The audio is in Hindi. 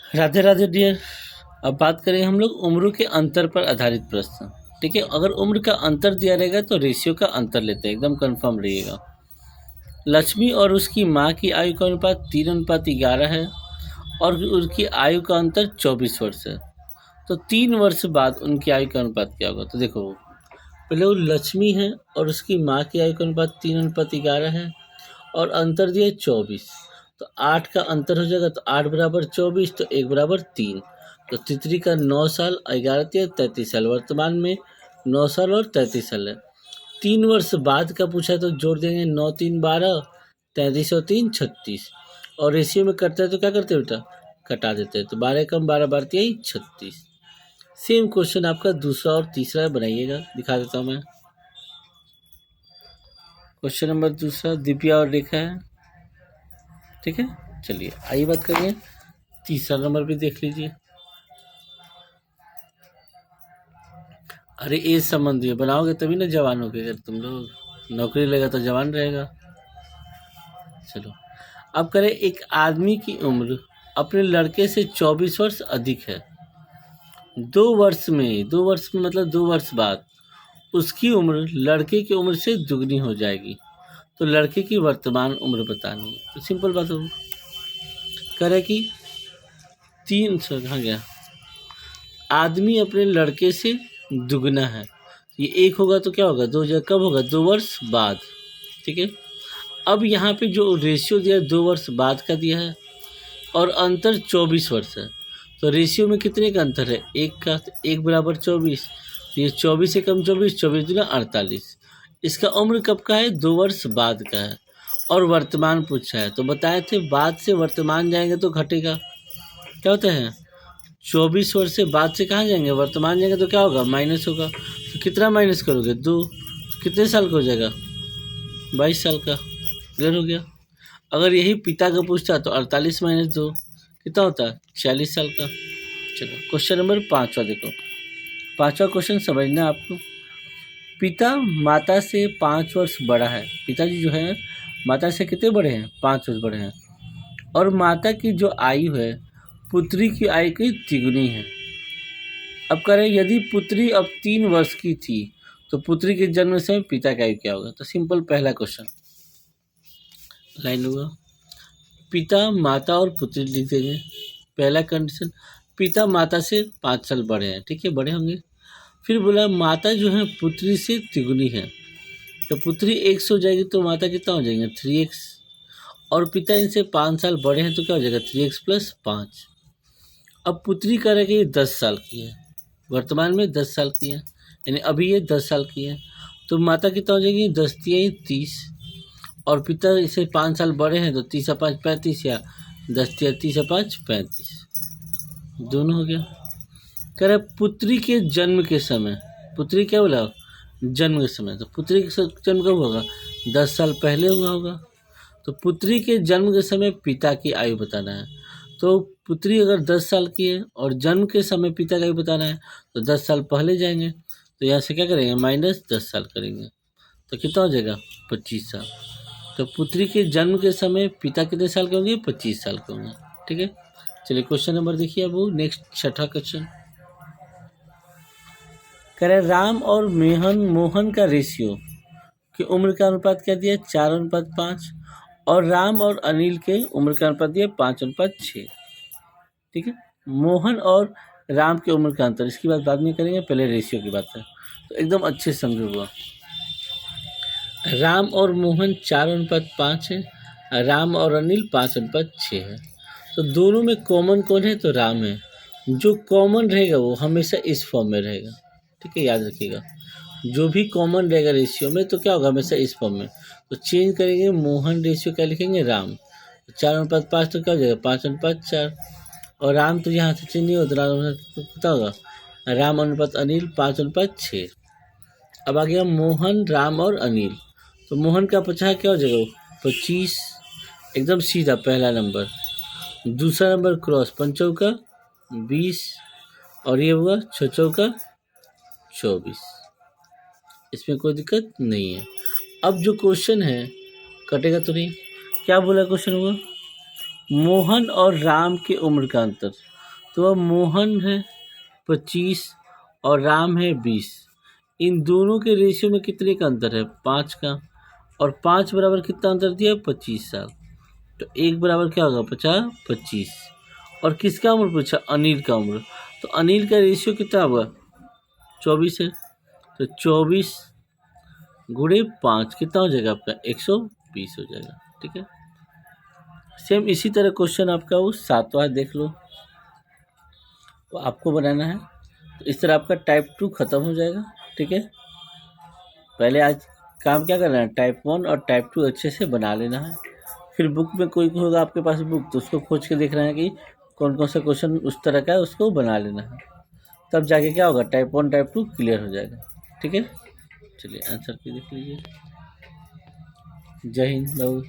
राधे राधे डियर। अब बात करें हम लोग उम्र के अंतर पर आधारित प्रश्न। ठीक है, अगर उम्र का अंतर दिया रहेगा तो रेशियो का अंतर लेते हैं, एकदम कंफर्म रहिएगा। लक्ष्मी और उसकी माँ की आयु का अनुपात 3:11 है और उनकी आयु का अंतर 24 वर्ष है। तो 3 वर्ष बाद उनकी आयु का अनुपात क्या होगा? तो देखो, पहले वो लक्ष्मी है और उसकी माँ की आयु का अनुपात 3:11 है और अंतर दिया 24। तो 8 का अंतर हो जाएगा, तो 8 बराबर 24, तो 1 बराबर 3। तो तितली का 9 साल, 11 तिया 33 साल, वर्तमान में 9 साल और 33 साल है। 3 वर्ष बाद का पूछा है तो जोड़ देंगे, 9 3 12, 33 और 3 36, और रेशियो में कटता है तो क्या करते हैं बेटा? कटा देते हैं। तो 12 कम 12 12 तिया 36। सेम क्वेश्चन आपका दूसरा और तीसरा बनाइएगा, दिखा देता हूँ मैं। क्वेश्चन नंबर दूसरा दिव्या और रेखा है। ठीक है, चलिए आइए बात करिए, तीसरा नंबर भी देख लीजिए। अरे एज संबंधी बनाओगे तभी ना जवान होगे, अगर तुम लोग नौकरी लेगा तो जवान रहेगा। चलो, अब करें, एक आदमी की उम्र अपने लड़के से 24 वर्ष अधिक है। 2 वर्ष में मतलब 2 वर्ष बाद उसकी उम्र लड़के की उम्र से दुगनी हो जाएगी। तो लड़के की वर्तमान उम्र बतानी है। तो सिंपल बात हो करे कि 300 कहाँ गया, आदमी अपने लड़के से दुगना है। ये 1 होगा तो क्या होगा? 2 जगह कब होगा? 2 वर्ष बाद। ठीक है, अब यहाँ पे जो रेशियो दिया है 2 वर्ष बाद का दिया है और अंतर 24 वर्ष है। तो रेशियो में कितने का अंतर है? 1 का। 1 बराबर 24, ये 24 से कम 24, 24 दूना 48। इसका उम्र कब का है? 2 वर्ष बाद का है और वर्तमान पूछा है। तो बताए थे बाद से वर्तमान जाएंगे तो घटेगा, क्या होता है? 24 वर्ष से बाद से कहाँ जाएंगे? वर्तमान जाएंगे तो क्या होगा? माइनस होगा। तो कितना माइनस करोगे? 2। कितने साल का हो जाएगा? 22 साल का। क्लियर हो गया। अगर यही पिता का पूछता तो 48 - 2 कितना होता है? 46 साल का। चलो क्वेश्चन नंबर 5वां देखो। 5वां क्वेश्चन समझना आपको। पिता माता से 5 वर्ष बड़ा है। पिताजी जो है माता से कितने बड़े हैं? 5 वर्ष बड़े हैं। और माता की जो आयु है पुत्री की आयु की तिगुनी है। अब कह रहे हैं यदि पुत्री अब 3 वर्ष की थी तो पुत्री के जन्म से पिता की आयु क्या होगा? तो सिंपल पहला क्वेश्चन लाइन होगा, पिता माता और पुत्री लिख देंगे। पहला कंडीशन, पिता माता से 5 साल बड़े हैं। ठीक है, बड़े होंगे। फिर बोला माता जो है पुत्री से तिगुनी है। तो पुत्री 100 हो जाएगी तो माता कितना हो जाएंगे? 3x। और पिता इनसे 5 साल बड़े हैं तो क्या हो जाएगा? 3x + 5। अब पुत्री कह रहे कि ये 10 साल की है, वर्तमान में 10 साल की है, यानी अभी ये 10 साल की है। तो माता कितना हो जाएगी? 10 तिया 30, और पिता इसे 5 साल बड़े हैं तो 30 5 35, या 10 तिया 30 5 35, दोनों हो गया। कह रहे पुत्री के जन्म के समय, पुत्री क्या बोला? जन्म के समय। तो पुत्री का जन्म कब होगा? 10 साल पहले हुआ होगा। तो पुत्री के जन्म के समय पिता की आयु बताना है। तो पुत्री अगर 10 साल की है और जन्म के समय पिता का आयु बताना है तो 10 साल पहले जाएंगे। तो यहाँ से क्या करेंगे? -10 साल करेंगे तो कितना हो जाएगा? 25 साल। तो पुत्री के जन्म के समय पिता कितने साल के होंगे? 25 साल के होंगे। ठीक है, चलिए क्वेश्चन नंबर देखिए। अब वो नेक्स्ट 6ठा क्वेश्चन कह रहे राम और मोहन का रेशियो की उम्र का अनुपात क्या दिया? 4:5। और राम और अनिल के उम्र का अनुपात दिया 5:6। ठीक है, मोहन और राम की उम्र का अंतर, इसकी बात बाद में करेंगे, पहले रेशियो की बात है। तो एकदम अच्छे समझो हुआ। राम और मोहन 4:5 है, राम और अनिल 5:6 है। तो दोनों में कॉमन कौन है? तो राम है। जो कॉमन रहेगा वो हमेशा इस फॉर्म में रहेगा। ठीक है, याद रखिएगा, जो भी कॉमन रहेगा रेशियो में तो क्या होगा? हमेशा इस फॉर्म में। तो चेंज करेंगे, मोहन रेशियो क्या लिखेंगे? राम। 4:5 तो क्या हो जाएगा? 5:4। और राम तो यहाँ से चेंज नहीं होता, तो कितना होगा? राम अनुपात अनिल 5:6। अब आ गया मोहन, राम और अनिल। तो मोहन का 50 क्या हो जाएगा? 25, एकदम सीधा पहला नंबर। दूसरा नंबर क्रॉस, 5 का 20, और ये होगा 6 का 24। इसमें कोई दिक्कत नहीं है। अब जो क्वेश्चन है कटेगा तो नहीं। क्या बोला क्वेश्चन हुआ? मोहन और राम की उम्र का अंतर। तो अब मोहन है 25 और राम है 20। इन दोनों के रेशियो में कितने का अंतर है? 5 का। और 5 बराबर कितना अंतर दिया? 25 साल। तो 1 बराबर क्या होगा? 50 25। और किसका उम्र पूछा? अनिल का उम्र। तो अनिल का रेशियो कितना होगा? 24 है। तो 24 गुणे 5 कितना हो जाएगा आपका? 120 हो जाएगा। ठीक है। सेम इसी तरह क्वेश्चन आपका वो 7वां देख लो, तो आपको बनाना है। तो इस तरह आपका टाइप 2 खत्म हो जाएगा। ठीक है। पहले आज काम क्या करना है? टाइप 1 और टाइप 2 अच्छे से बना लेना है। फिर बुक में कोई होगा आपके पास बुक, तो उसको खोज के देखना है कि कौन कौन सा क्वेश्चन उस तरह का है, उसको बना लेना है। तब जाके क्या होगा? टाइप 1 टाइप 2 क्लियर हो जाएगा। ठीक है। चलिए आंसर की देख लीजिए। जय हिंद बाबू।